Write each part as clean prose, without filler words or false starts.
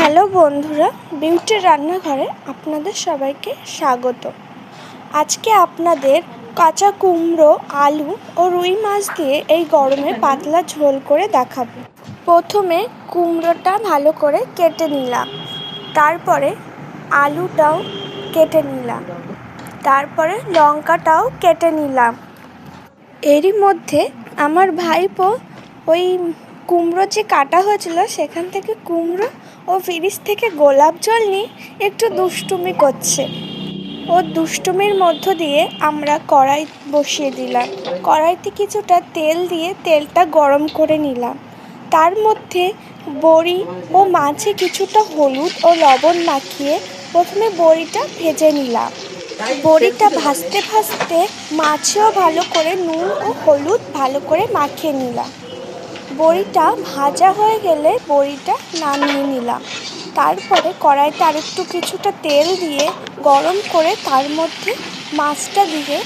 Hello বন্ধুরা, বিউটির রান্নাঘরে আপনাদের সবাইকে স্বাগত। আজকে আপনাদের কাঁচা কুমড়ো, আলু ও রুই মাছ দিয়ে এই গরমে পাতলা ঝোল করে দেখাবো। প্রথমে কুমড়োটা ভালো করে কেটে নিলাম, তারপরে আলুটাও কেটে নিলাম, তারপরে লঙ্কাটাও কেটে নিলাম। এরই মধ্যে আমার ভাইপো ওই কুমড়ো যে কাটা হয়েছিল সেখান থেকে কুমড়ো ও ফ্রিজ থেকে গোলাপ জল নিয়ে একটু দুষ্টুমি করছে। ও দুষ্টুমির মধ্য দিয়ে আমরা কড়াই বসিয়ে দিলাম। কড়াইতে কিছুটা তেল দিয়ে তেলটা গরম করে নিলাম। তার মধ্যে বড়ি ও মাছে কিছুটা হলুদ ও লবণ মাখিয়ে প্রথমে বড়িটা ভেজে নিলাম। বড়িটা ভাজতে ভাজতে মাছেও ভালো করে নুন ও হলুদ ভালো করে মাখিয়ে নিলাম। বড়িটা ভাজা হয়ে গেলে বড়িটা নামিয়ে নিলাম। তারপরে কড়াইতে আরেকটু কিছুটা তেল দিয়ে গরম করে তার মধ্যে মাছটা দিয়ে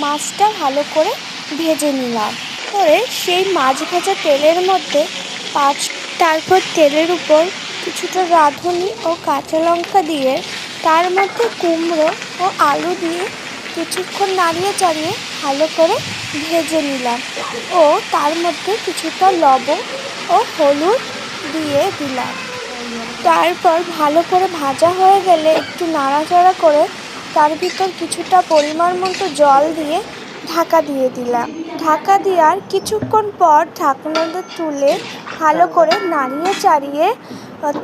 মাছটা ভালো করে ভেজে নিলাম। পরে সেই মাছ ভাজা তেলের মধ্যে তারপর তেলের উপর কিছুটা রাঁধুনি ও কাঁচা লঙ্কা দিয়ে তার মধ্যে কুমড়ো ও আলু দিয়ে কিছুক্ষণ নাড়িয়ে চাড়িয়ে ভালো করে ভেজে নিলাম ও তার মধ্যে কিছুটা লবণ ও হলুদ দিয়ে দিলাম। তারপর ভালো করে ভাজা হয়ে গেলে একটু নাড়াচাড়া করে তার ভিতর কিছুটা পরিমাণ মতো জল দিয়ে ঢাকা দিয়ে দিলাম। ঢাকা দেওয়ার কিছুক্ষণ পর ঢাকনাটা তুলে ভালো করে নাড়িয়ে চাড়িয়ে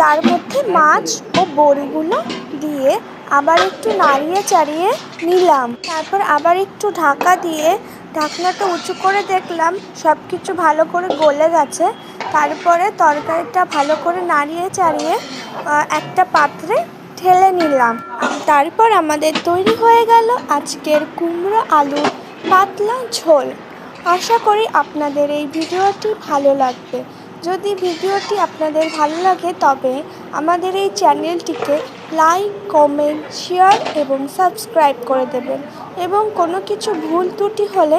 তার মধ্যে মাছ ও বড়িগুলো দিয়ে আবার একটু নাড়িয়ে চাড়িয়ে নিলাম। তারপর আবার একটু ঢাকা দিয়ে ঢাকনাটা উঁচু করে দেখলাম সব কিছু ভালো করে গলে গেছে। তারপরে তরকারিটা ভালো করে নাড়িয়ে চাড়িয়ে একটা পাত্রে ঢেলে নিলাম। তারপর আমাদের তৈরি হয়ে গেল আজকের কুমড়ো আলুর পাতলা ঝোল। আশা করি আপনাদের এই ভিডিওটি ভালো লাগবে। যদি ভিডিওটি আপনাদের ভালো লাগে তবে আমাদের এই চ্যানেলটিকে লাইক, কমেন্ট, শেয়ার এবং সাবস্ক্রাইব করে দেবেন এবং কোনো কিছু ভুল ত্রুটি হলে